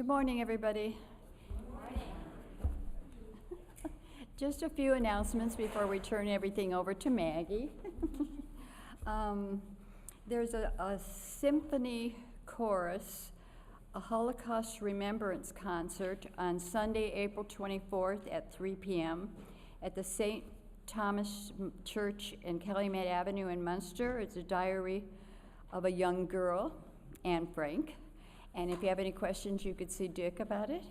Good morning, everybody. Good morning. Just a few announcements before we turn everything over to Maggie. There's a symphony chorus, a Holocaust remembrance concert on Sunday, April 24th at 3 p.m. at the St. Thomas Church in Calumet Avenue in Munster. It's a diary of a young girl, Anne Frank. And if you have any questions, you could see Dick about it.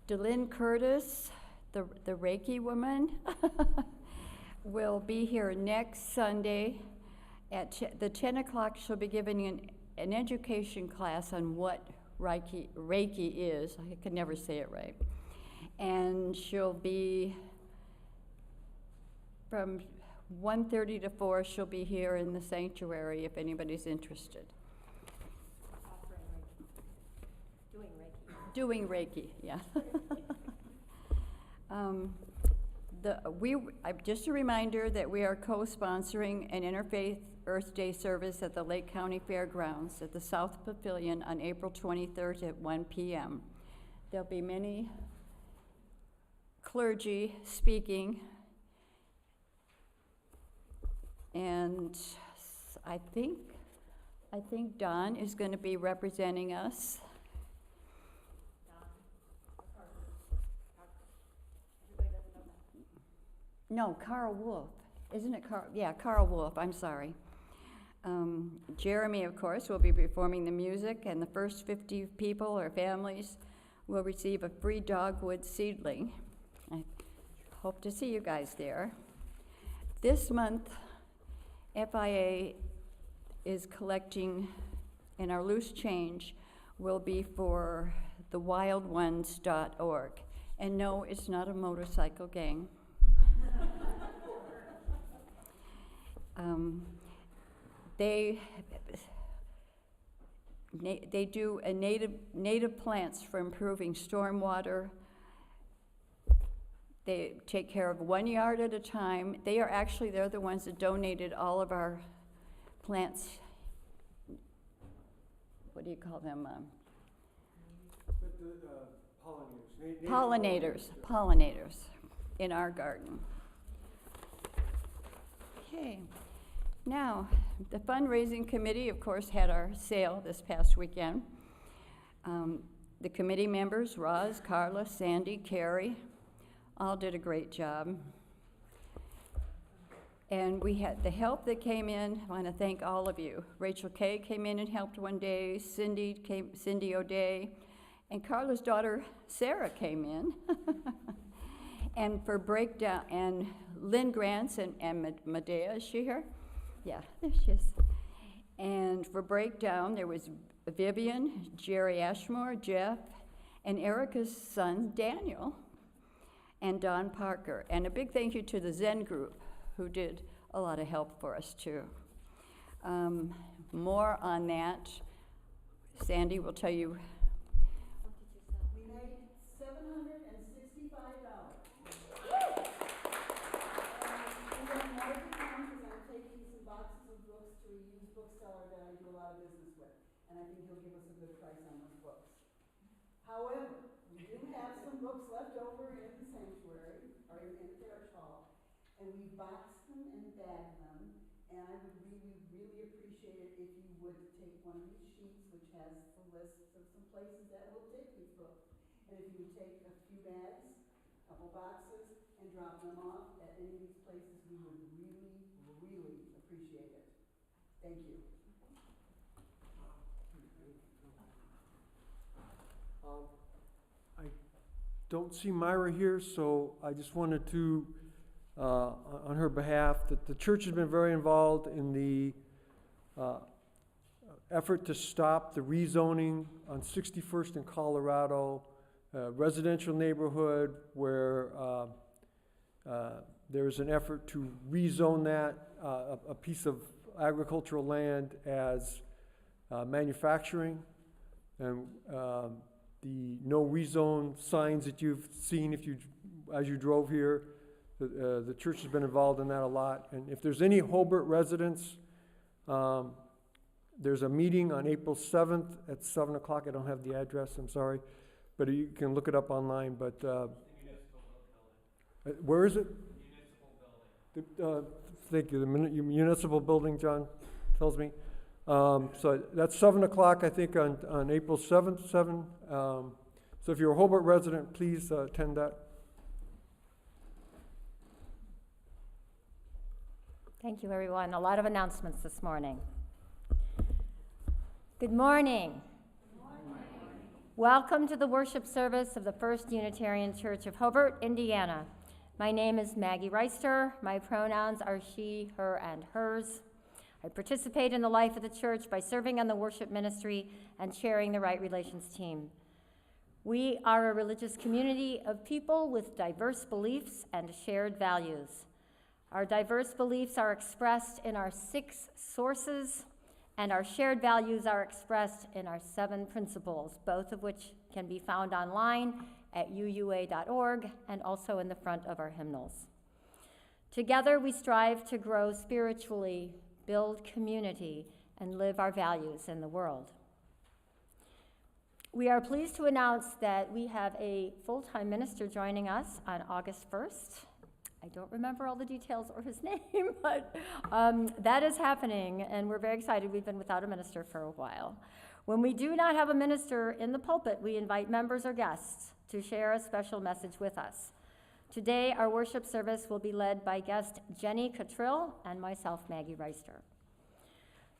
Delynn Curtis, the Reiki woman, will be here next Sunday at the 10 o'clock. She'll be giving an education class on what Reiki is. I can never say it right. And she'll be from 1:30 to 4. She'll be here in the sanctuary if anybody's interested. Doing Reiki, yeah. Just a reminder that we are co-sponsoring an Interfaith Earth Day service at the Lake County Fairgrounds at the South Pavilion on April 23rd at 1 p.m. There'll be many clergy speaking, and I think Don is going to be representing us. No, Carl Wolf. Isn't it Carl? Yeah, Carl Wolf, I'm sorry. Jeremy, of course, will be performing the music, and the first 50 people or families will receive a free dogwood seedling. I hope to see you guys there. This month, FIA is collecting, and our loose change will be for thewildones.org. And no, it's not a motorcycle gang. They do a native plants for improving stormwater. They take care of 1 yard at a time. They're the ones that donated all of our plants. What do you call them? Pollinators in our garden. Okay. Now, the fundraising committee, of course, had our sale this past weekend. The committee members, Roz, Carla, Sandy, Carrie, all did a great job. And we had the help that came in. I want to thank all of you. Rachel Kay came in and helped one day, Cindy O'Day, and Carla's daughter, Sarah, came in. And for breakdown, and Lynn Grants and Medea, is she here? Yeah, there she is. And for breakdown, there was Vivian, Jerry Ashmore, Jeff, and Erica's son, Daniel, and Don Parker. And a big thank you to the Zen group, who did a lot of help for us, too. More on that. Sandy will tell you. We made $765. And then more to come, because I'm taking some boxes of books to a used bookseller that I do a lot of business with. And I think he'll give us a good price on those books. However, we do have some books left over in the sanctuary, or in the parish hall, and we boxed them and bagged them, and I would really, really appreciate it if you would take one of these sheets, which has the list of some places that will take these books, and if you would take a few bags, a couple boxes, and drop them off at any of these places, we would really, really appreciate it. Thank you. I don't see Myra here, so I just wanted to, on her behalf, that the church has been very involved in the effort to stop the rezoning on 61st in Colorado, residential neighborhood where there is an effort to rezone that, a piece of agricultural land as manufacturing, and the no rezone signs that you've seen as you drove here, the church has been involved in that a lot. And if there's any Hobart residents There's a meeting on April 7th at 7 o'clock. I don't have the address, I'm sorry, but you can look it up online. But where is it? Thank you. The municipal building, John tells me. So that's 7 o'clock, I think, on April 7th. So if you're a Hobart resident, please attend that. Thank you, everyone. A lot of announcements this morning. Good morning. Good morning. Welcome to the worship service of the First Unitarian Church of Hobart, Indiana. My name is Maggie Reister. My pronouns are she, her, and hers. I participate in the life of the church by serving on the worship ministry and chairing the Right Relations team. We are a religious community of people with diverse beliefs and shared values. Our diverse beliefs are expressed in our 6 sources, and our shared values are expressed in our 7 principles, both of which can be found online at uua.org and also in the front of our hymnals. Together, we strive to grow spiritually, build community, and live our values in the world. We are pleased to announce that we have a full-time minister joining us on August 1st. I don't remember all the details or his name, but that is happening, and we're very excited. We've been without a minister for a while. When we do not have a minister in the pulpit, we invite members or guests to share a special message with us. Today, our worship service will be led by guest Jennie Cottrill and myself, Maggie Reister.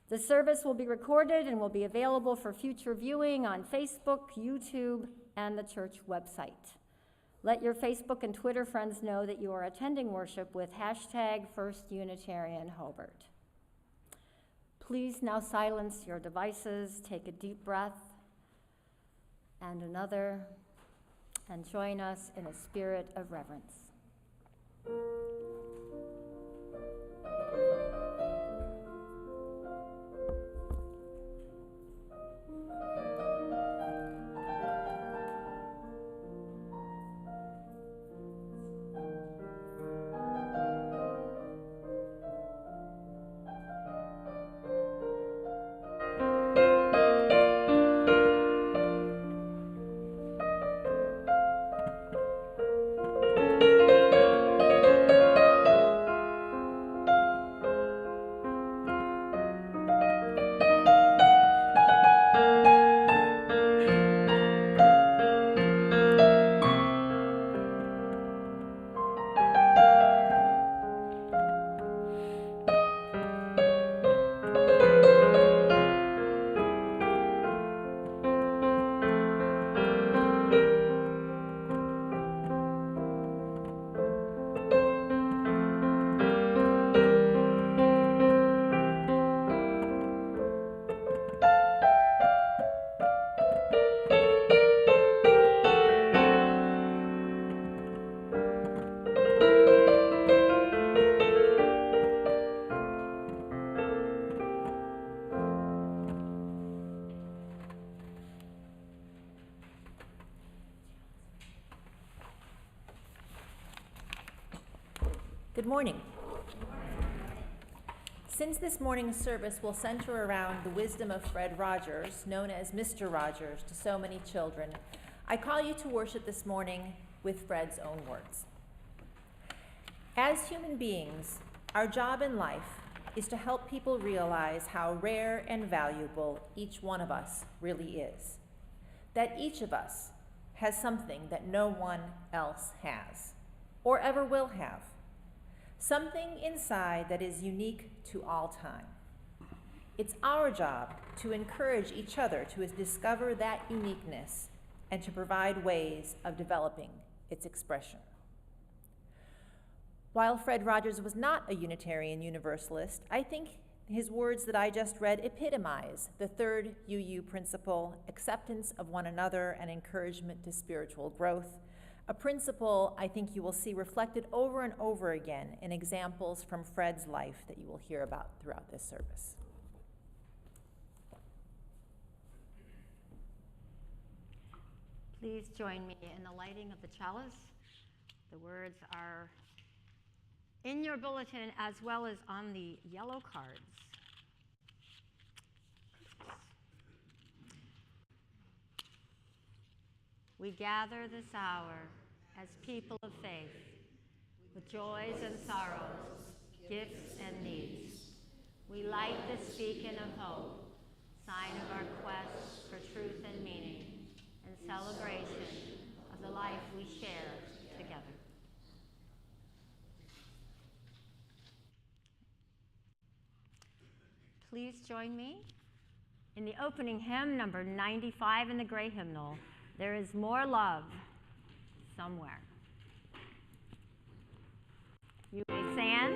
The service will be recorded and will be available for future viewing on Facebook, YouTube, and the church website. Let your Facebook and Twitter friends know that you are attending worship with #FirstUnitarianHobart. Please now silence your devices, take a deep breath and another, and join us in a spirit of reverence. Good morning. Since this morning's service will center around the wisdom of Fred Rogers, known as Mr. Rogers to so many children, I call you to worship this morning with Fred's own words. As human beings, our job in life is to help people realize how rare and valuable each one of us really is. That each of us has something that no one else has, or ever will have. Something inside that is unique to all time. It's our job to encourage each other to discover that uniqueness and to provide ways of developing its expression. While Fred Rogers was not a Unitarian Universalist, I think his words that I just read epitomize the third UU principle, acceptance of one another and encouragement to spiritual growth, a principle I think you will see reflected over and over again in examples from Fred's life that you will hear about throughout this service. Please join me in the lighting of the chalice. The words are in your bulletin as well as on the yellow cards. we gather this hour as people of faith, with joys and sorrows, gifts and needs. We light this beacon of hope, sign of our quest for truth and meaning, and celebration of the life we share together. Please join me in the opening hymn, number 95 in the Gray Hymnal, There Is More Love Somewhere. You may stand.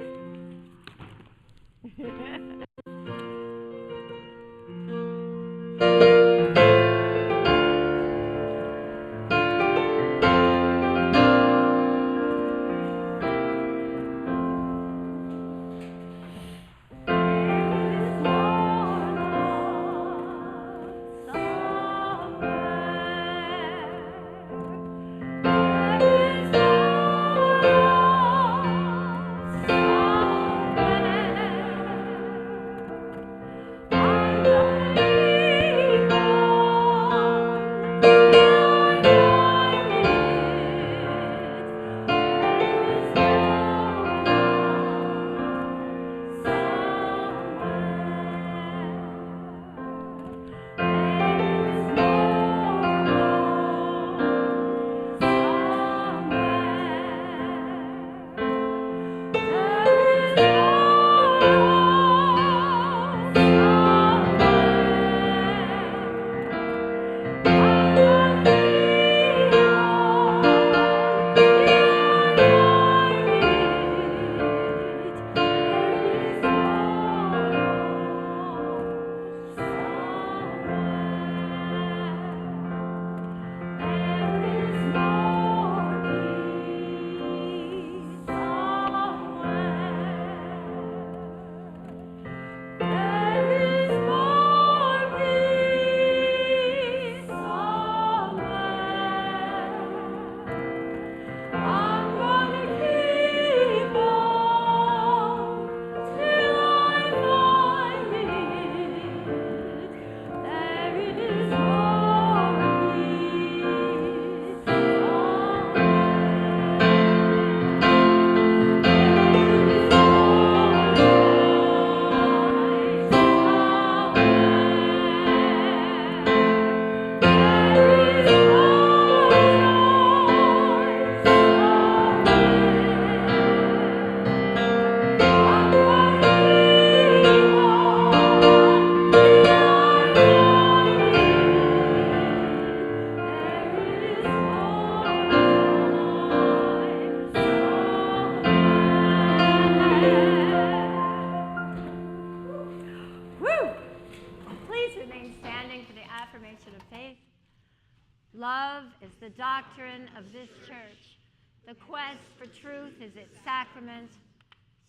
The doctrine of this church. The quest for truth is its sacrament,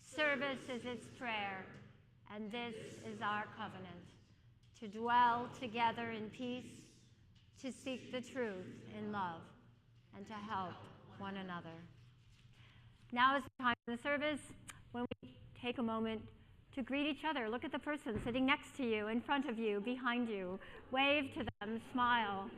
service is its prayer, and this is our covenant, to dwell together in peace, to seek the truth in love, and to help one another. Now is the time of the service when we take a moment to greet each other. Look at the person sitting next to you, in front of you, behind you. Wave to them, smile.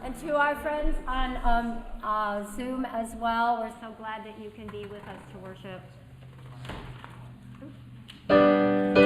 And to our friends on Zoom as well, we're so glad that you can be with us to worship. Thank you.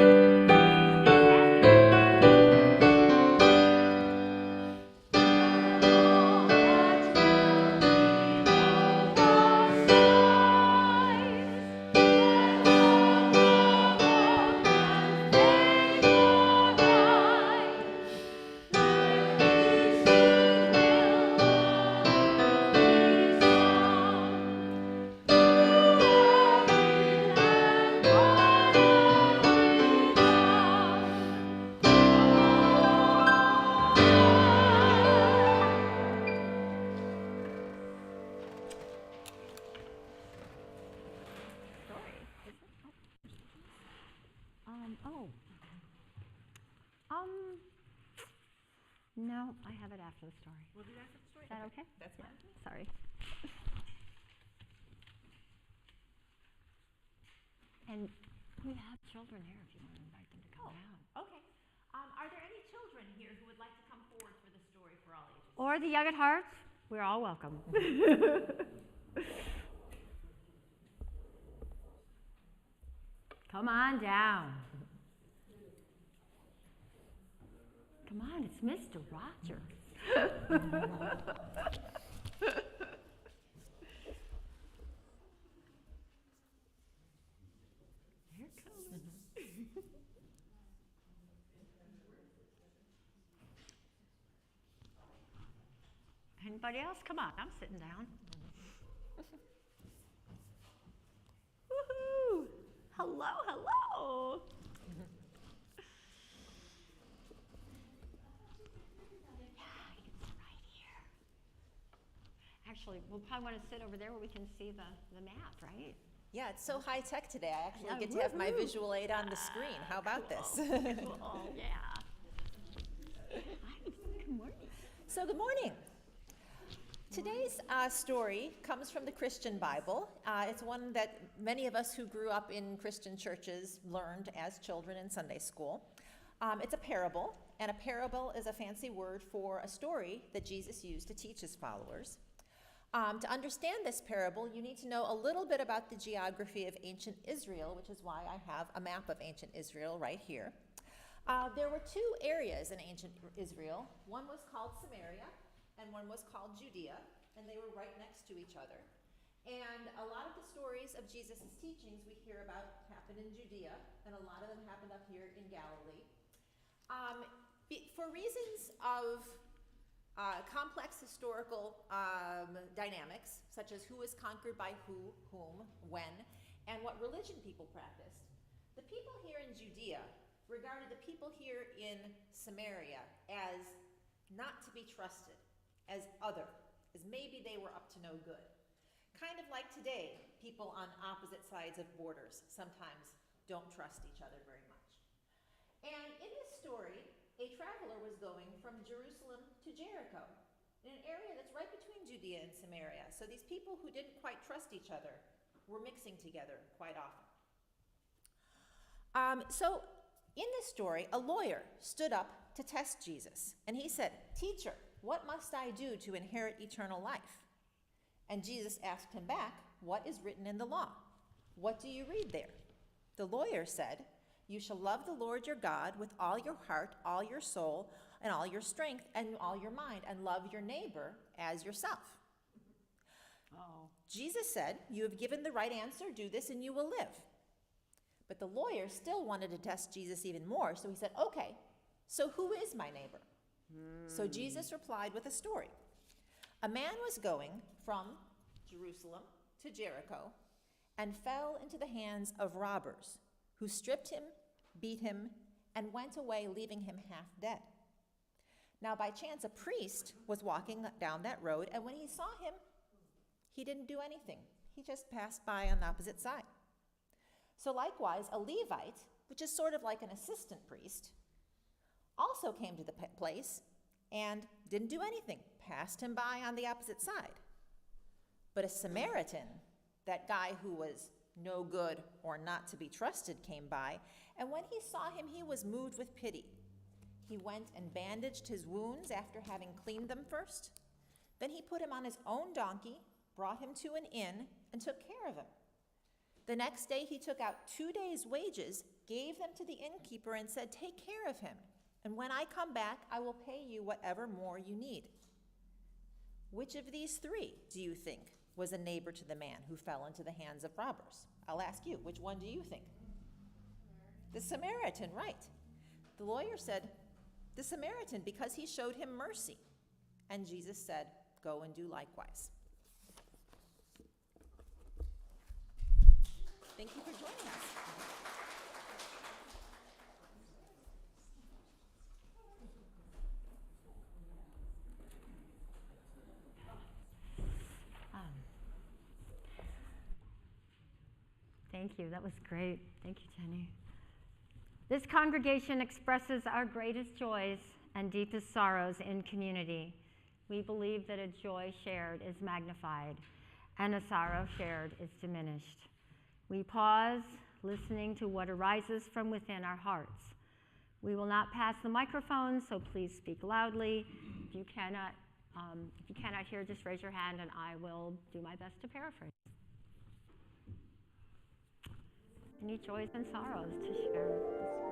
No, I have it after the story. We'll do that for the story. Is that okay? That's fine. Sorry. And we have children here if you want to invite them to come down. Okay. Are there any children here who would like to come forward for the story for all ages? Or the young at heart, we're all welcome. Come on down. Come on, it's Mr. Rogers. Here it comes. Anybody else? Come on, I'm sitting down. Woohoo! Hello, hello. Actually, we'll probably want to sit over there where we can see the map, right? Yeah, it's so high tech today. I actually Yeah, get to have my woohoo. visual aid on the screen. How about this? Cool, yeah. Good morning. So, good morning. Today's story comes from the Christian Bible. It's one that many of us who grew up in Christian churches learned as children in Sunday school. It's a parable, and a parable is a fancy word for a story that Jesus used to teach his followers. To understand this parable, you need to know a little bit about the geography of ancient Israel, which is why I have a map of ancient Israel right here. There were two areas in ancient Israel. One was called Samaria, and one was called Judea, and they were right next to each other. And a lot of the stories of Jesus' teachings we hear about happened in Judea, and a lot of them happened up here in Galilee. For reasons of complex historical dynamics, such as who was conquered by who, whom, when, and what religion people practiced, the people here in Judea regarded the people here in Samaria as not to be trusted, as other, as maybe they were up to no good. Kind of like today, people on opposite sides of borders sometimes don't trust each other very much. And in this story, a traveler was going from Jerusalem to Jericho, in an area that's right between Judea and Samaria. So these people who didn't quite trust each other were mixing together quite often. So in this story, a lawyer stood up to test Jesus, and he said, "Teacher, what must I do to inherit eternal life?" And Jesus asked him back, "What is written in the law? What do you read there?" The lawyer said, "You shall love the Lord your God with all your heart, all your soul, and all your strength, and all your mind, and love your neighbor as yourself." Oh. Jesus said, "You have given the right answer, do this and you will live." But the lawyer still wanted to test Jesus even more, so he said, "Okay, so who is my neighbor?" So Jesus replied with a story. A man was going from Jerusalem to Jericho and fell into the hands of robbers, who stripped him, beat him, and went away, leaving him half dead. Now, by chance, a priest was walking down that road, and when he saw him, he didn't do anything. He just passed by on the opposite side. So likewise, a Levite, which is sort of like an assistant priest, also came to the place and didn't do anything, passed him by on the opposite side. But a Samaritan, that guy who was no good or not to be trusted, came by, and when he saw him, he was moved with pity. He went and bandaged his wounds after having cleaned them first. Then he put him on his own donkey, brought him to an inn, and took care of him. The next day he took out 2 days' wages, gave them to the innkeeper, and said, "Take care of him, and when I come back, I will pay you whatever more you need." Which of these three, do you think, was a neighbor to the man who fell into the hands of robbers? I'll ask you, which one do you think? The Samaritan, right. The lawyer said, "The Samaritan, because he showed him mercy." And Jesus said, "Go and do likewise." Thank you for joining us. Thank you. That was great. Thank you, Jenny. This congregation expresses our greatest joys and deepest sorrows in community, we believe that a joy shared is magnified and a sorrow shared is diminished. We pause, listening to what arises from within our hearts. We will not pass the microphone, so please speak loudly. If you cannot hear, just raise your hand and I will do my best to paraphrase. Any joys and sorrows to share this morning?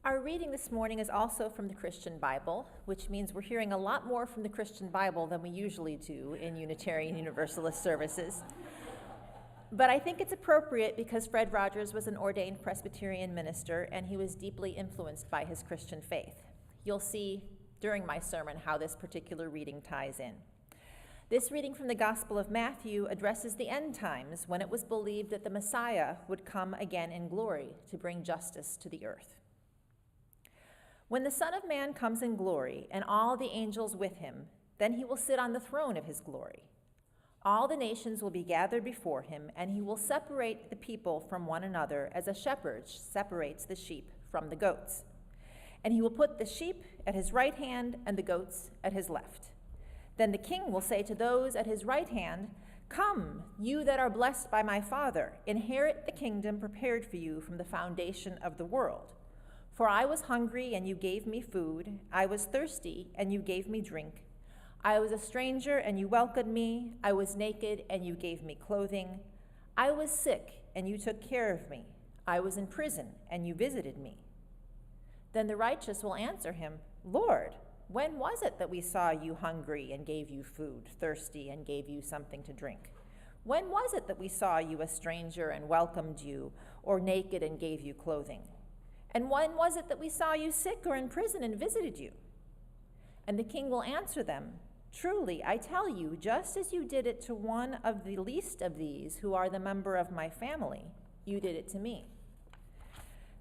Our reading this morning is also from the Christian Bible, which means we're hearing a lot more from the Christian Bible than we usually do in Unitarian Universalist services. But I think it's appropriate because Fred Rogers was an ordained Presbyterian minister and he was deeply influenced by his Christian faith. You'll see during my sermon how this particular reading ties in. This reading from the Gospel of Matthew addresses the end times when it was believed that the Messiah would come again in glory to bring justice to the earth. When the Son of Man comes in glory and all the angels with him, then he will sit on the throne of his glory. All the nations will be gathered before him, and he will separate the people from one another as a shepherd separates the sheep from the goats. And he will put the sheep at his right hand and the goats at his left. Then the king will say to those at his right hand, "Come, you that are blessed by my Father, inherit the kingdom prepared for you from the foundation of the world. For I was hungry, and you gave me food. I was thirsty, and you gave me drink. I was a stranger, and you welcomed me. I was naked, and you gave me clothing. I was sick, and you took care of me. I was in prison, and you visited me." Then the righteous will answer him, "Lord, when was it that we saw you hungry and gave you food, thirsty and gave you something to drink? When was it that we saw you a stranger and welcomed you, or naked and gave you clothing? And when was it that we saw you sick or in prison and visited you?" And the king will answer them, "Truly, I tell you, just as you did it to one of the least of these who are the member of my family, you did it to me."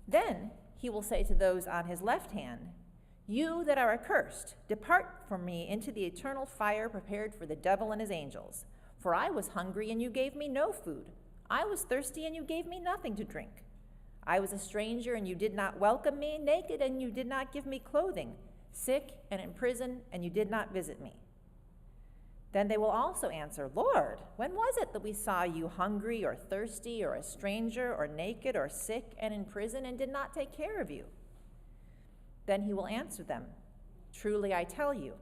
Then he will say to those on his left hand, "You that are accursed, depart from me into the eternal fire prepared for the devil and his angels. For I was hungry, and you gave me no food. I was thirsty, and you gave me nothing to drink. I was a stranger, and you did not welcome me, naked, and you did not give me clothing, sick and in prison, and you did not visit me." Then they will also answer, "Lord, when was it that we saw you hungry or thirsty or a stranger or naked or sick and in prison and did not take care of you?" Then he will answer them, "Truly I tell you,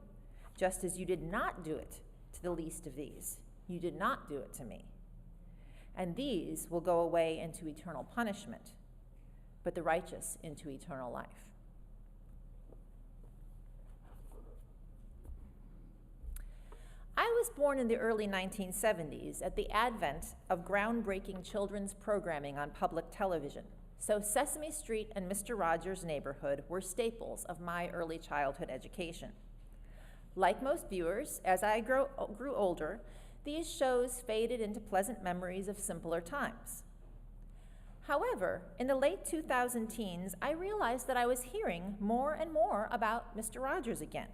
just as you did not do it to the least of these, you did not do it to me." And these will go away into eternal punishment, but the righteous into eternal life. I was born in the early 1970s at the advent of groundbreaking children's programming on public television, so Sesame Street and Mr. Rogers' Neighborhood were staples of my early childhood education. Like most viewers, as I grew older, these shows faded into pleasant memories of simpler times. However, in the late 2000 teens, I realized that I was hearing more and more about Mr. Rogers again.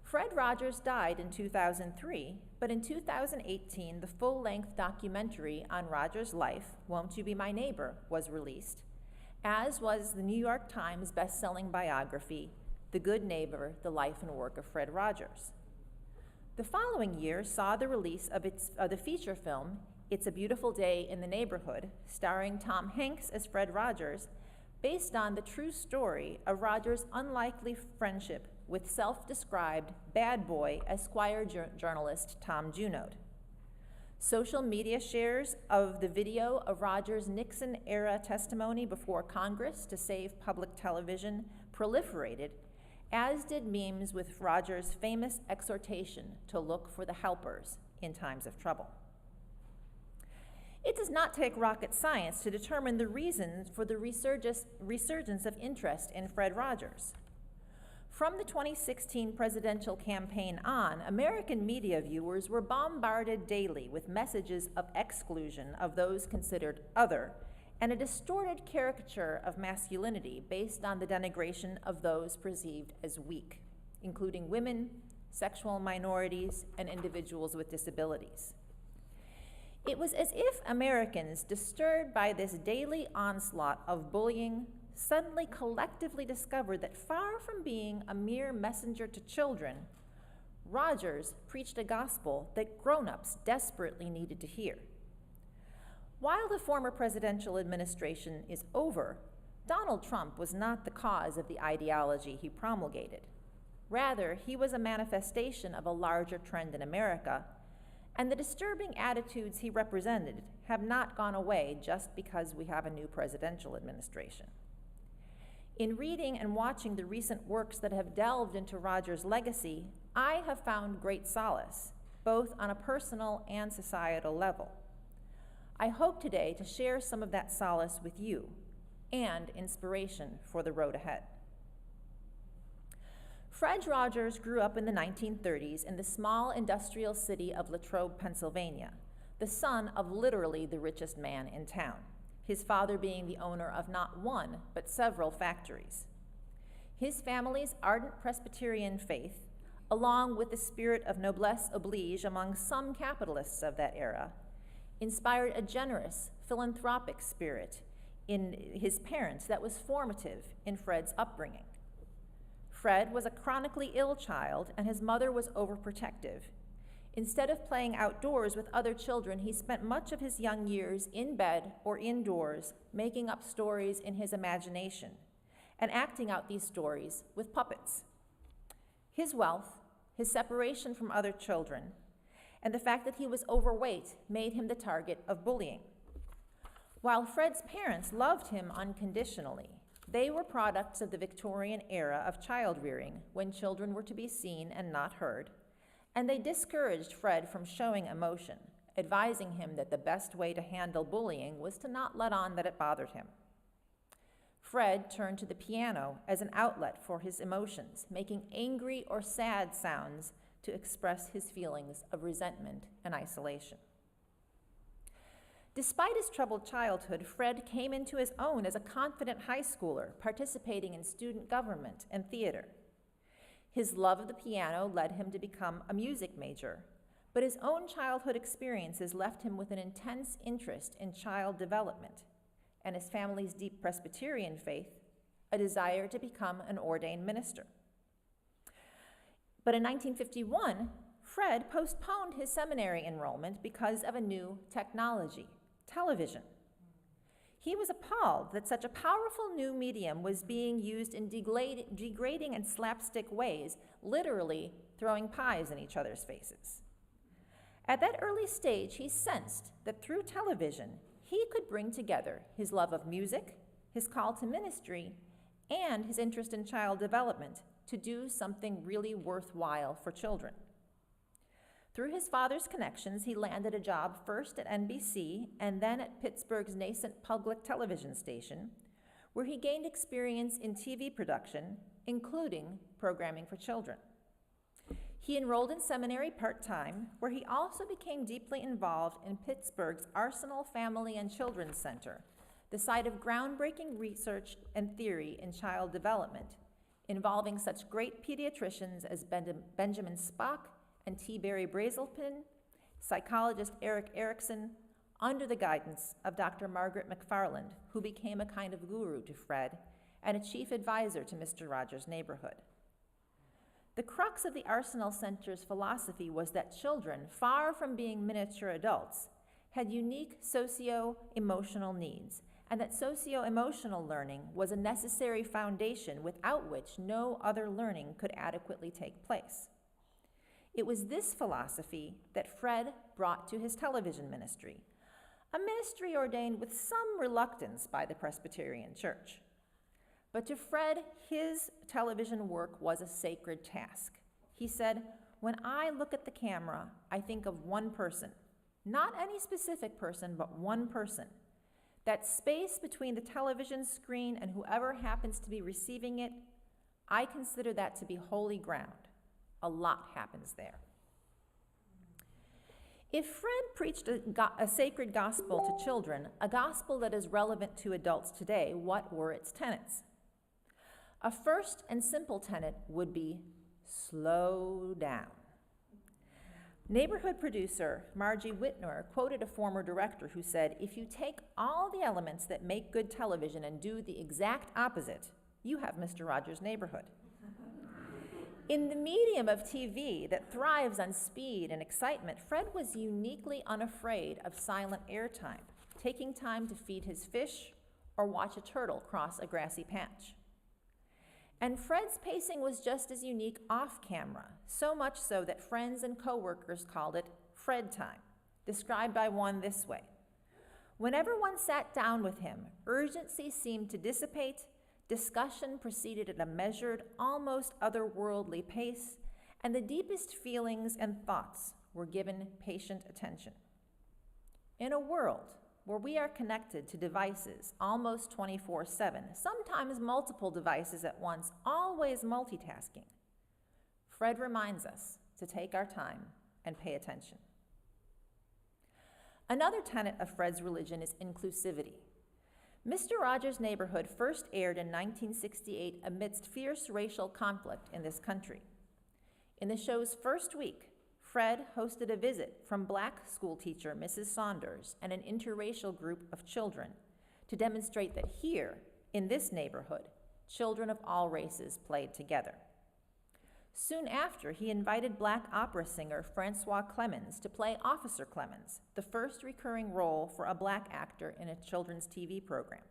Fred Rogers died in 2003, but in 2018, the full-length documentary on Rogers' life, Won't You Be My Neighbor, was released, as was the New York Times best-selling biography, The Good Neighbor, The Life and Work of Fred Rogers. The following year saw the release of the feature film, It's a Beautiful Day in the Neighborhood, starring Tom Hanks as Fred Rogers, based on the true story of Rogers' unlikely friendship with self-described bad boy Esquire journalist Tom Junod. Social media shares of the video of Rogers' Nixon-era testimony before Congress to save public television proliferated, as did memes with Rogers' famous exhortation to look for the helpers in times of trouble. It does not take rocket science to determine the reasons for the resurgence of interest in Fred Rogers. From the 2016 presidential campaign on, American media viewers were bombarded daily with messages of exclusion of those considered other and a distorted caricature of masculinity based on the denigration of those perceived as weak, including women, sexual minorities, and individuals with disabilities. It was as if Americans, disturbed by this daily onslaught of bullying, suddenly collectively discovered that far from being a mere messenger to children, Rogers preached a gospel that grown-ups desperately needed to hear. While the former presidential administration is over, Donald Trump was not the cause of the ideology he promulgated. Rather, he was a manifestation of a larger trend in America, and the disturbing attitudes he represented have not gone away just because we have a new presidential administration. In reading and watching the recent works that have delved into Rogers' legacy, I have found great solace, both on a personal and societal level. I hope today to share some of that solace with you and inspiration for the road ahead. Fred Rogers grew up in the 1930s in the small industrial city of Latrobe, Pennsylvania, the son of literally the richest man in town, his father being the owner of not one, but several factories. His family's ardent Presbyterian faith, along with the spirit of noblesse oblige among some capitalists of that era, inspired a generous, philanthropic spirit in his parents that was formative in Fred's upbringing. Fred was a chronically ill child, and his mother was overprotective. Instead of playing outdoors with other children, he spent much of his young years in bed or indoors, making up stories in his imagination and acting out these stories with puppets. His wealth, his separation from other children, and the fact that he was overweight made him the target of bullying. While Fred's parents loved him unconditionally, they were products of the Victorian era of child-rearing, when children were to be seen and not heard, and they discouraged Fred from showing emotion, advising him that the best way to handle bullying was to not let on that it bothered him. Fred turned to the piano as an outlet for his emotions, making angry or sad sounds to express his feelings of resentment and isolation. Despite his troubled childhood, Fred came into his own as a confident high schooler, participating in student government and theater. His love of the piano led him to become a music major, but his own childhood experiences left him with an intense interest in child development, and his family's deep Presbyterian faith, a desire to become an ordained minister. But in 1951, Fred postponed his seminary enrollment because of a new technology, television. He was appalled that such a powerful new medium was being used in degrading and slapstick ways, literally throwing pies in each other's faces. At that early stage, he sensed that through television, he could bring together his love of music, his call to ministry, and his interest in child development to do something really worthwhile for children. Through his father's connections, he landed a job first at NBC and then at Pittsburgh's nascent public television station, where he gained experience in TV production, including programming for children. He enrolled in seminary part-time, where he also became deeply involved in Pittsburgh's Arsenal Family and Children's Center, the site of groundbreaking research and theory in child development, involving such great pediatricians as Benjamin Spock and T. Barry Brazelpin, psychologist Eric Erickson, under the guidance of Dr. Margaret McFarland, who became a kind of guru to Fred and a chief advisor to Mr. Rogers' neighborhood. The crux of the Arsenal Center's philosophy was that children, far from being miniature adults, had unique socio-emotional needs, and that socio-emotional learning was a necessary foundation without which no other learning could adequately take place. It was this philosophy that Fred brought to his television ministry, a ministry ordained with some reluctance by the Presbyterian Church. But to Fred, his television work was a sacred task. He said, "When I look at the camera, I think of one person, not any specific person, but one person. That space between the television screen and whoever happens to be receiving it, I consider that to be holy ground. A lot happens there." If Fred preached a sacred gospel to children, a gospel that is relevant to adults today, what were its tenets? A first and simple tenet would be slow down. Neighborhood producer Margie Whitner quoted a former director who said, "If you take all the elements that make good television and do the exact opposite, you have Mr. Rogers' Neighborhood." In the medium of TV that thrives on speed and excitement, Fred was uniquely unafraid of silent airtime, taking time to feed his fish or watch a turtle cross a grassy patch. And Fred's pacing was just as unique off camera, so much so that friends and coworkers called it Fred time, described by one this way: "Whenever one sat down with him, urgency seemed to dissipate, discussion proceeded at a measured, almost otherworldly pace, and the deepest feelings and thoughts were given patient attention." In a world where we are connected to devices almost 24/7, sometimes multiple devices at once, always multitasking, Fred reminds us to take our time and pay attention. Another tenet of Fred's religion is inclusivity. Mr. Rogers' Neighborhood first aired in 1968 amidst fierce racial conflict in this country. In the show's first week, Fred hosted a visit from Black schoolteacher Mrs. Saunders and an interracial group of children to demonstrate that here, in this neighborhood, children of all races played together. Soon after, he invited Black opera singer Francois Clemens to play Officer Clemens, the first recurring role for a Black actor in a children's TV program.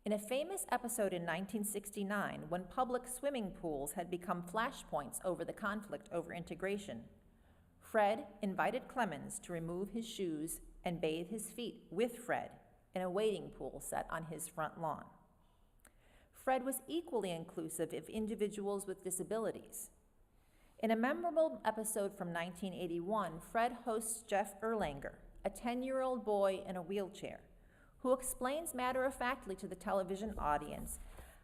In a famous episode in 1969, when public swimming pools had become flashpoints over the conflict over integration, Fred invited Clemens to remove his shoes and bathe his feet with Fred in a wading pool set on his front lawn. Fred was equally inclusive of individuals with disabilities. In a memorable episode from 1981, Fred hosts Jeff Erlanger, a 10-year-old boy in a wheelchair, who explains matter-of-factly to the television audience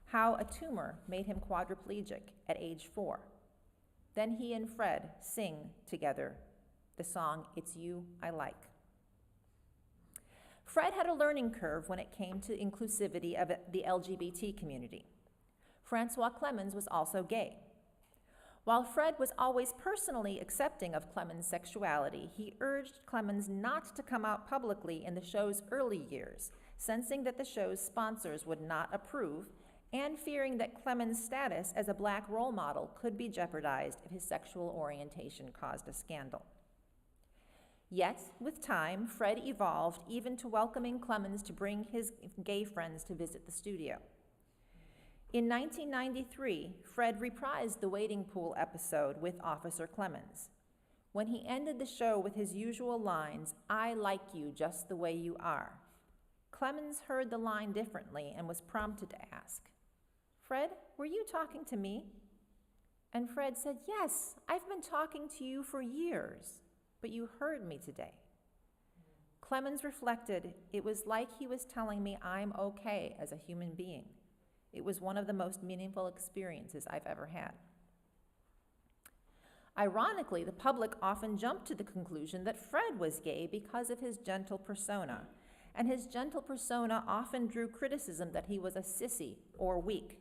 how a tumor made him quadriplegic at age 4. Then he and Fred sing together the song "It's You I Like." Fred had a learning curve when it came to inclusivity of the LGBT community. Francois Clemens was also gay. While Fred was always personally accepting of Clemens' sexuality, he urged Clemens not to come out publicly in the show's early years, sensing that the show's sponsors would not approve and fearing that Clemens' status as a black role model could be jeopardized if his sexual orientation caused a scandal. Yet, with time, Fred evolved even to welcoming Clemens to bring his gay friends to visit the studio. In 1993, Fred reprised the wading pool episode with Officer Clemens. When he ended the show with his usual lines, "I like you just the way you are," Clemens heard the line differently and was prompted to ask, "Fred, were you talking to me?" And Fred said, "Yes, I've been talking to you for years, but you heard me today." Clemens reflected, "It was like he was telling me I'm okay as a human being. It was one of the most meaningful experiences I've ever had." Ironically, the public often jumped to the conclusion that Fred was gay because of his gentle persona, and his gentle persona often drew criticism that he was a sissy or weak.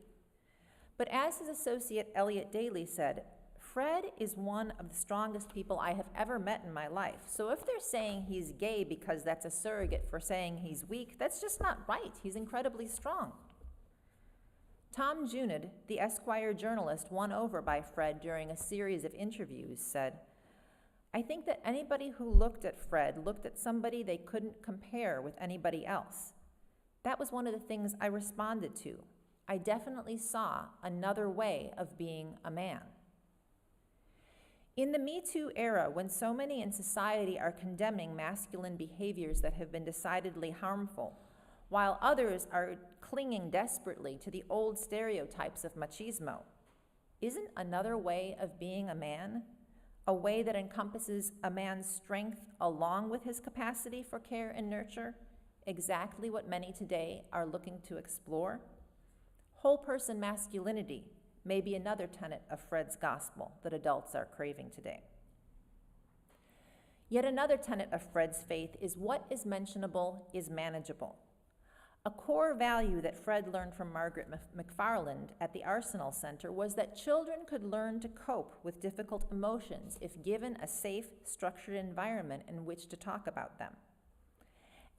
But as his associate Elliot Daly said, "Fred is one of the strongest people I have ever met in my life. So if they're saying he's gay because that's a surrogate for saying he's weak, that's just not right. He's incredibly strong." Tom Junod, the Esquire journalist won over by Fred during a series of interviews, said, "I think that anybody who looked at Fred looked at somebody they couldn't compare with anybody else. That was one of the things I responded to. I definitely saw another way of being a man." In the Me Too era, when so many in society are condemning masculine behaviors that have been decidedly harmful, while others are clinging desperately to the old stereotypes of machismo, isn't another way of being a man, a way that encompasses a man's strength along with his capacity for care and nurture, exactly what many today are looking to explore? Whole person masculinity may be another tenet of Fred's gospel that adults are craving today. Yet another tenet of Fred's faith is what is mentionable is manageable. A core value that Fred learned from Margaret McFarland at the Arsenal Center was that children could learn to cope with difficult emotions if given a safe, structured environment in which to talk about them.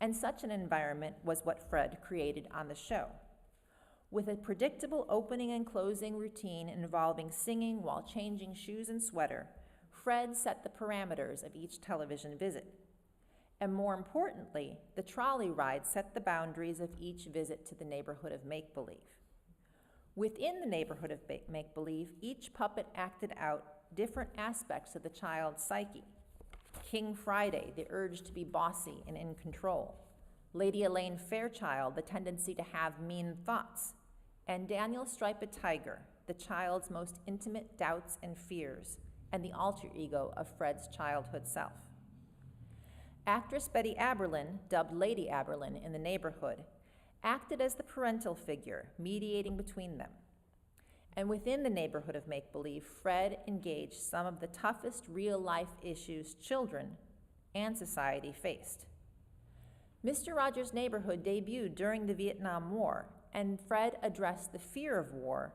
And such an environment was what Fred created on the show. With a predictable opening and closing routine involving singing while changing shoes and sweater, Fred set the parameters of each television visit. And more importantly, the trolley ride set the boundaries of each visit to the neighborhood of make-believe. Within the neighborhood of make-believe, each puppet acted out different aspects of the child's psyche. King Friday, the urge to be bossy and in control. Lady Elaine Fairchild, the tendency to have mean thoughts. And Daniel Striped Tiger, the child's most intimate doubts and fears, and the alter ego of Fred's childhood self. Actress Betty Aberlin, dubbed Lady Aberlin in the neighborhood, acted as the parental figure, mediating between them. And within the neighborhood of make-believe, Fred engaged some of the toughest real-life issues children and society faced. Mr. Rogers' Neighborhood debuted during the Vietnam War, and Fred addressed the fear of war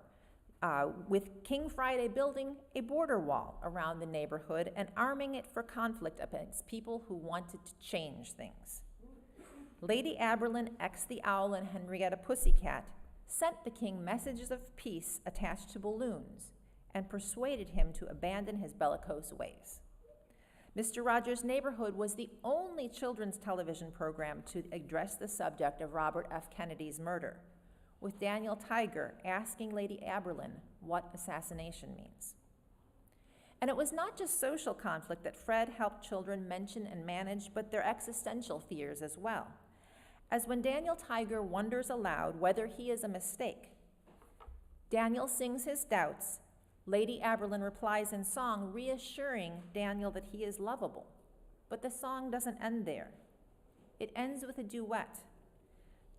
with King Friday building a border wall around the neighborhood and arming it for conflict against people who wanted to change things. Lady Aberlin, X the Owl, and Henrietta Pussycat sent the king messages of peace attached to balloons and persuaded him to abandon his bellicose ways. Mr. Rogers' Neighborhood was the only children's television program to address the subject of Robert F. Kennedy's murder, with Daniel Tiger asking Lady Aberlin what assassination means. And it was not just social conflict that Fred helped children mention and manage, but their existential fears as well. As when Daniel Tiger wonders aloud whether he is a mistake, Daniel sings his doubts. Lady Aberlin replies in song, reassuring Daniel that he is lovable. But the song doesn't end there. It ends with a duet.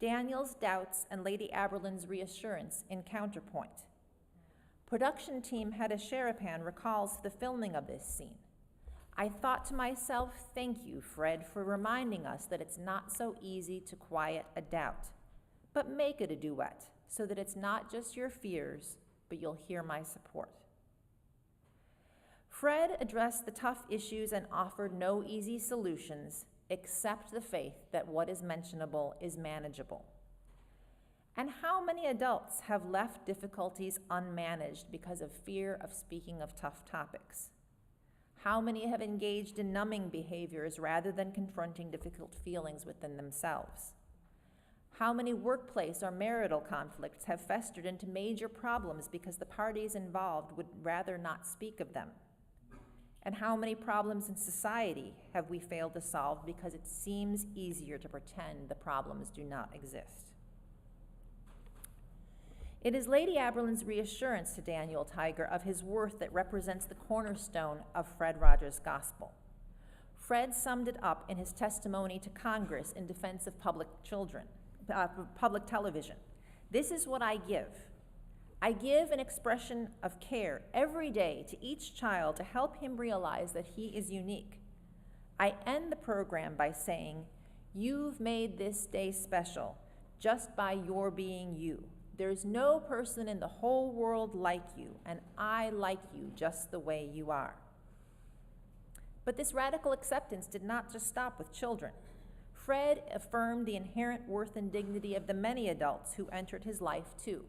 Daniel's doubts and Lady Aberlin's reassurance in counterpoint. Production team Hedda Sherapan recalls the filming of this scene. I thought to myself, thank you, Fred, for reminding us that it's not so easy to quiet a doubt, but make it a duet so that it's not just your fears, but you'll hear my support. Fred addressed the tough issues and offered no easy solutions except the faith that what is mentionable is manageable. And how many adults have left difficulties unmanaged because of fear of speaking of tough topics? How many have engaged in numbing behaviors rather than confronting difficult feelings within themselves? How many workplace or marital conflicts have festered into major problems because the parties involved would rather not speak of them? And how many problems in society have we failed to solve because it seems easier to pretend the problems do not exist? It is Lady Aberlin's reassurance to Daniel Tiger of his worth that represents the cornerstone of Fred Rogers' gospel. Fred summed it up in his testimony to Congress in defense of public television. This is what I give. I give an expression of care every day to each child to help him realize that he is unique. I end the program by saying, you've made this day special just by your being you. There's no person in the whole world like you, and I like you just the way you are. But this radical acceptance did not just stop with children. Fred affirmed the inherent worth and dignity of the many adults who entered his life too.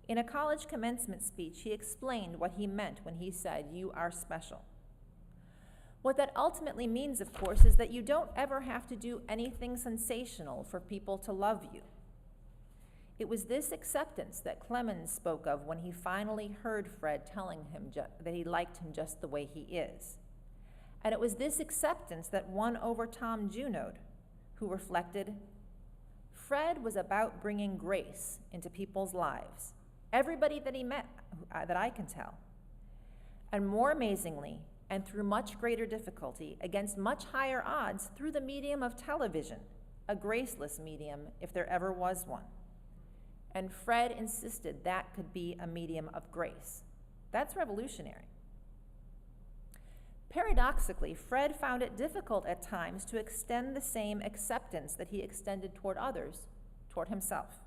In a college commencement speech, he explained what he meant when he said, "You are special." What that ultimately means, of course, is that you don't ever have to do anything sensational for people to love you. It was this acceptance that Clemens spoke of when he finally heard Fred telling him that he liked him just the way he is. And it was this acceptance that won over Tom Junod, who reflected, Fred was about bringing grace into people's lives, everybody that he met, that I can tell. And more amazingly, and through much greater difficulty, against much higher odds, through the medium of television, a graceless medium if there ever was one. And Fred insisted that could be a medium of grace. That's revolutionary. Paradoxically, Fred found it difficult at times to extend the same acceptance that he extended toward others, toward himself.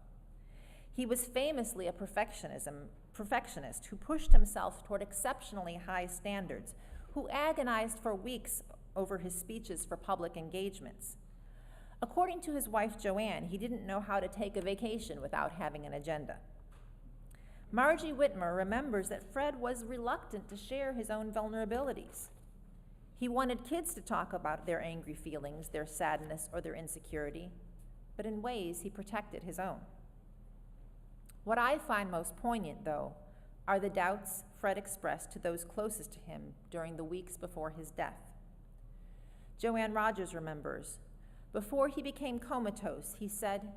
He was famously a perfectionist who pushed himself toward exceptionally high standards, who agonized for weeks over his speeches for public engagements. According to his wife Joanne, he didn't know how to take a vacation without having an agenda. Margie Whitmer remembers that Fred was reluctant to share his own vulnerabilities. He wanted kids to talk about their angry feelings, their sadness, or their insecurity, but in ways he protected his own. What I find most poignant, though, are the doubts Fred expressed to those closest to him during the weeks before his death. Joanne Rogers remembers, before he became comatose, he said,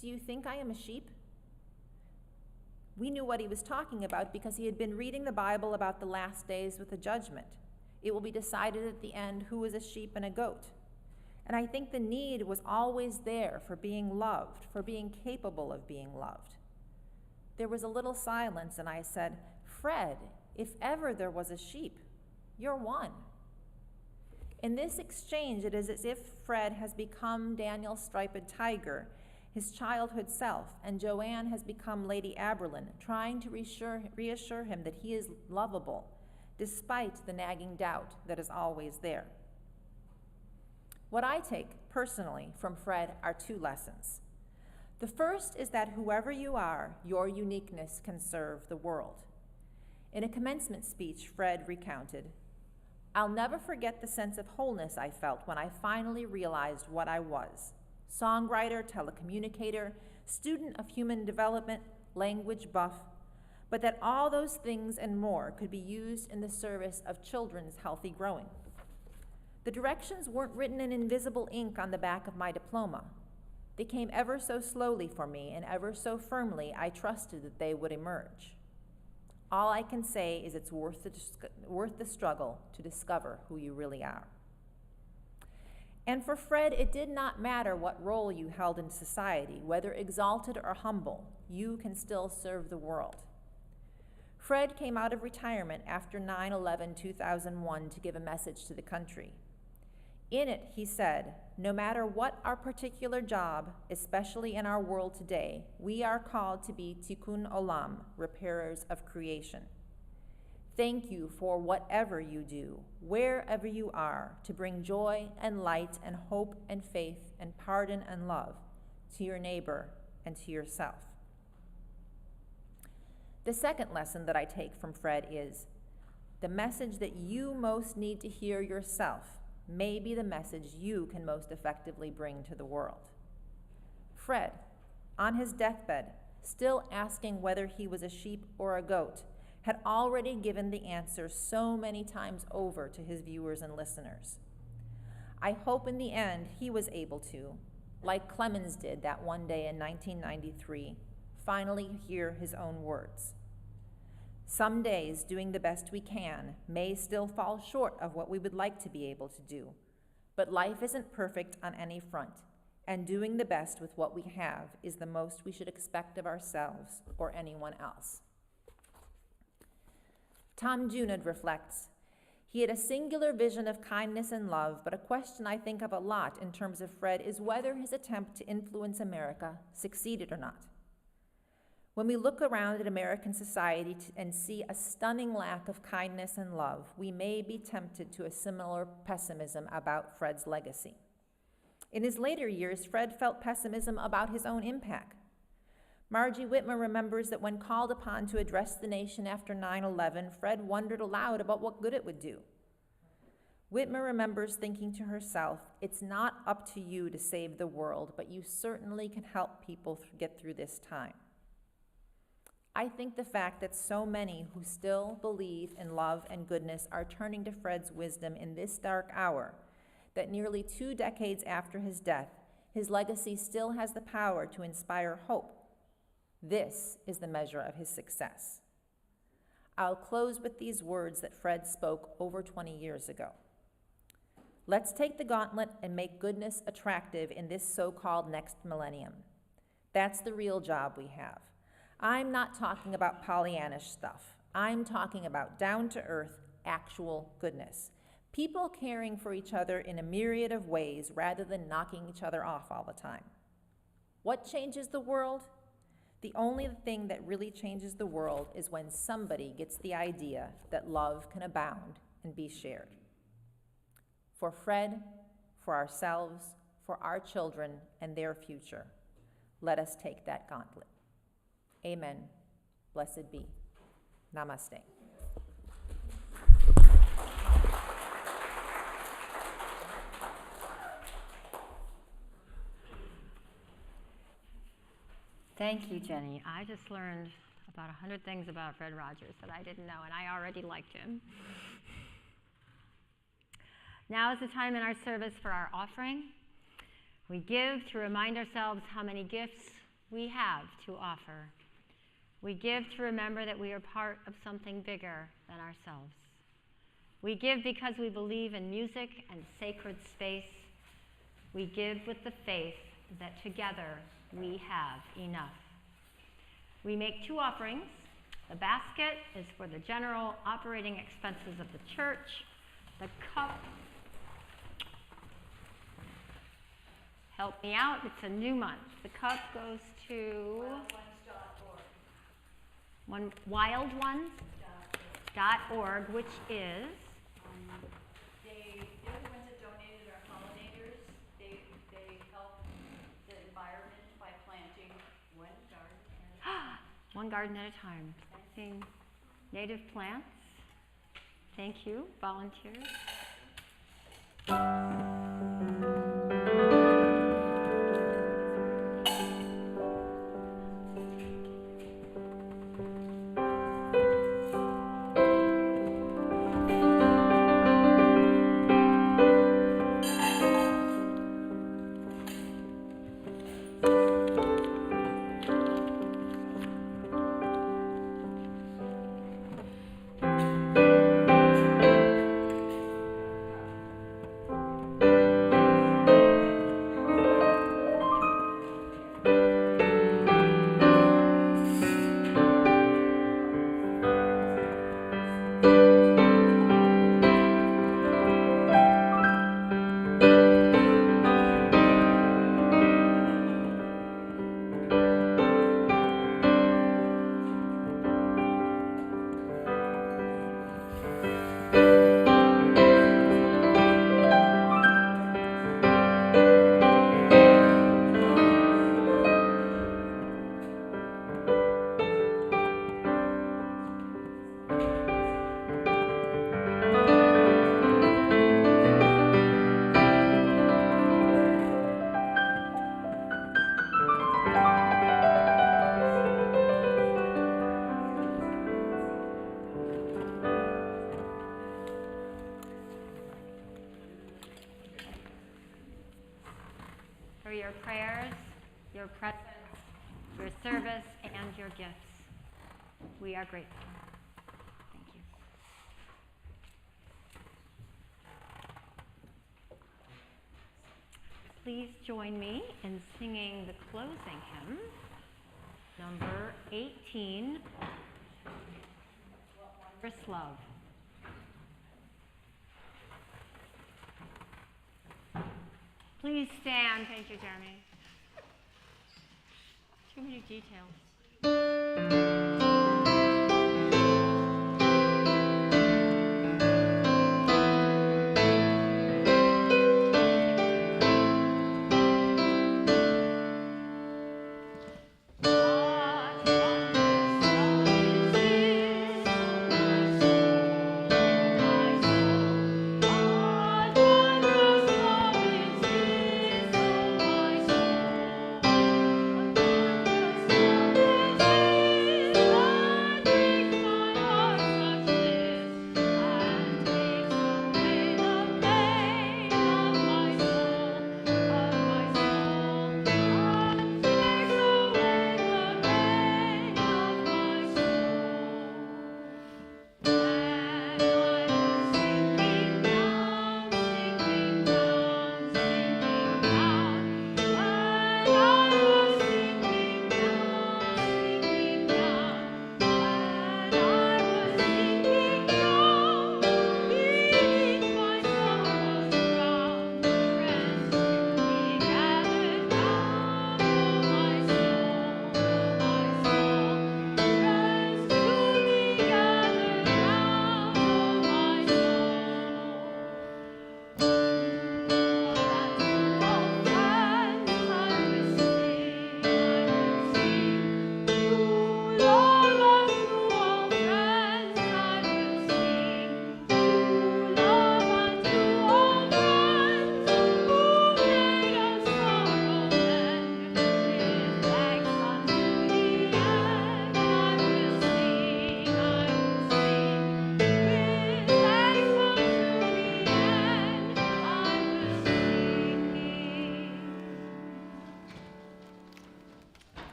"Do you think I am a sheep?" We knew what he was talking about because he had been reading the Bible about the last days with the judgment. It will be decided at the end who is a sheep and a goat. And I think the need was always there for being loved, for being capable of being loved. There was a little silence, and I said, "Fred, if ever there was a sheep, you're one." In this exchange, it is as if Fred has become Daniel's striped tiger, his childhood self, and Joanne has become Lady Aberlin, trying to reassure him that he is lovable, despite the nagging doubt that is always there. What I take personally from Fred are two lessons. The first is that whoever you are, your uniqueness can serve the world. In a commencement speech, Fred recounted, "I'll never forget the sense of wholeness I felt when I finally realized what I was: songwriter, telecommunicator, student of human development, language buff, but that all those things and more could be used in the service of children's healthy growing. The directions weren't written in invisible ink on the back of my diploma. They came ever so slowly for me, and ever so firmly I trusted that they would emerge. All I can say is it's worth the struggle to discover who you really are." And for Fred, it did not matter what role you held in society, whether exalted or humble, you can still serve the world. Fred came out of retirement after 9/11/2001 to give a message to the country. In it, he said, "No matter what our particular job, especially in our world today, we are called to be tikkun olam, repairers of creation. Thank you for whatever you do, wherever you are, to bring joy and light and hope and faith and pardon and love to your neighbor and to yourself." The second lesson that I take from Fred is, the message that you most need to hear yourself may be the message you can most effectively bring to the world. Fred, on his deathbed, still asking whether he was a sheep or a goat, had already given the answer so many times over to his viewers and listeners. I hope in the end he was able to, like Clemens did that one day in 1993, finally hear his own words. Some days, doing the best we can may still fall short of what we would like to be able to do, but life isn't perfect on any front, and doing the best with what we have is the most we should expect of ourselves or anyone else. Tom Junod reflects, "He had a singular vision of kindness and love, but a question I think of a lot in terms of Fred is whether his attempt to influence America succeeded or not. When we look around at American society and see a stunning lack of kindness and love, we may be tempted to a similar pessimism about Fred's legacy. In his later years, Fred felt pessimism about his own impact. Margie Whitmer remembers that when called upon to address the nation after 9/11, Fred wondered aloud about what good it would do. Whitmer remembers thinking to herself, "It's not up to you to save the world, but you certainly can help people get through this time." I think the fact that so many who still believe in love and goodness are turning to Fred's wisdom in this dark hour, that nearly 2 decades after his death, his legacy still has the power to inspire hope. This is the measure of his success. I'll close with these words that Fred spoke over 20 years ago. Let's take the gauntlet and make goodness attractive in this so-called next millennium. That's the real job we have. I'm not talking about Pollyannish stuff. I'm talking about down-to-earth, actual goodness. People caring for each other in a myriad of ways rather than knocking each other off all the time. What changes the world? The only thing that really changes the world is when somebody gets the idea that love can abound and be shared. For Fred, for ourselves, for our children and their future, let us take that gauntlet. Amen. Blessed be. Namaste. Thank you, Jenny. I just learned about 100 things about Fred Rogers that I didn't know, and I already liked him. Now is the time in our service for our offering. We give to remind ourselves how many gifts we have to offer. We give to remember that we are part of something bigger than ourselves. We give because we believe in music and sacred space. We give with the faith that together we have enough. We make 2 offerings. The basket is for the general operating expenses of the church. The cup, help me out, it's a new month. The cup goes to wildones.org, which is They're the ones that donated our pollinators. They help the environment by planting one garden at a time. one garden at a time. Planting native plants. Thank you, volunteers. your prayers, your presence, your service, and your gifts. We are grateful. Thank you. Please join me in singing the closing hymn, number 18, Wondrous Love. Please stand. Thank you, Jeremy. Too many details.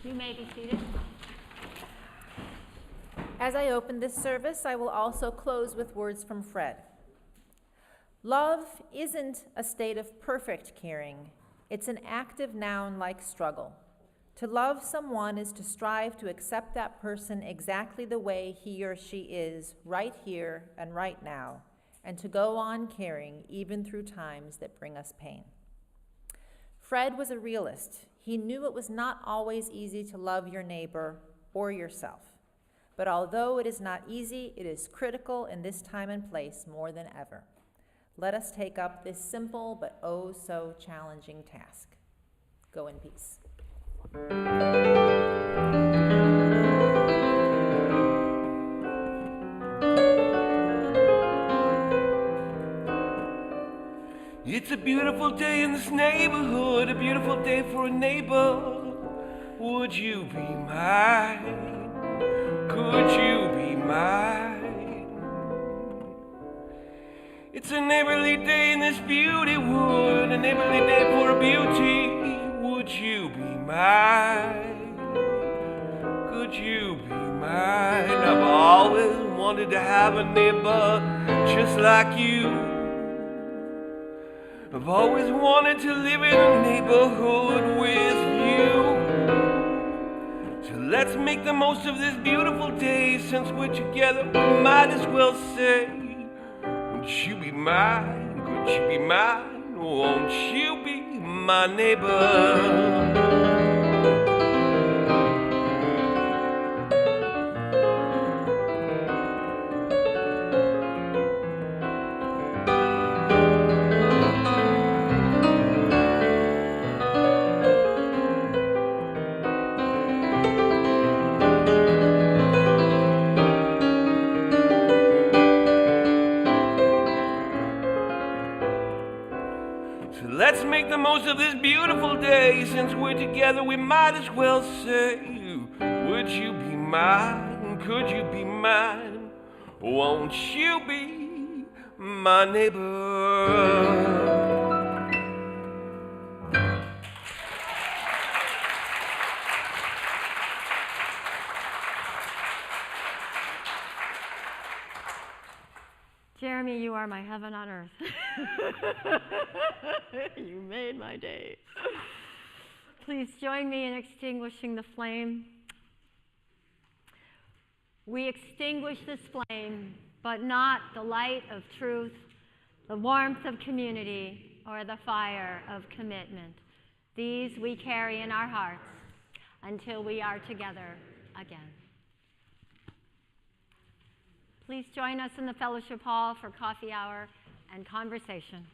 You may be seated. As I open this service, I will also close with words from Fred. Love isn't a state of perfect caring. It's an active noun-like struggle. To love someone is to strive to accept that person exactly the way he or she is, right here and right now, and to go on caring even through times that bring us pain. Fred was a realist. He knew it was not always easy to love your neighbor or yourself. But although it is not easy, it is critical in this time and place more than ever. Let us take up this simple but oh so challenging task. Go in peace. It's a beautiful day in this neighborhood, a beautiful day for a neighbor. Would you be mine? Could you be mine? It's a neighborly day in this beauty wood, a neighborly day for a beauty. Would you be mine? Could you be mine? I've always wanted to have a neighbor just like you. I've always wanted to live in a neighborhood with you. So let's make the most of this beautiful day. Since we're together, we might as well say, would you be mine? Could you be mine? Won't you be my neighbor? Let's make the most of this beautiful day. Since we're together, we might as well say, would you be mine? Could you be mine? Won't you be my neighbor? Jeremy, you are my heaven on earth. You made my day. Please join me in extinguishing the flame. We extinguish this flame, but not the light of truth, the warmth of community, or the fire of commitment. These we carry in our hearts until we are together again. Please join us in the fellowship hall for coffee hour and conversation.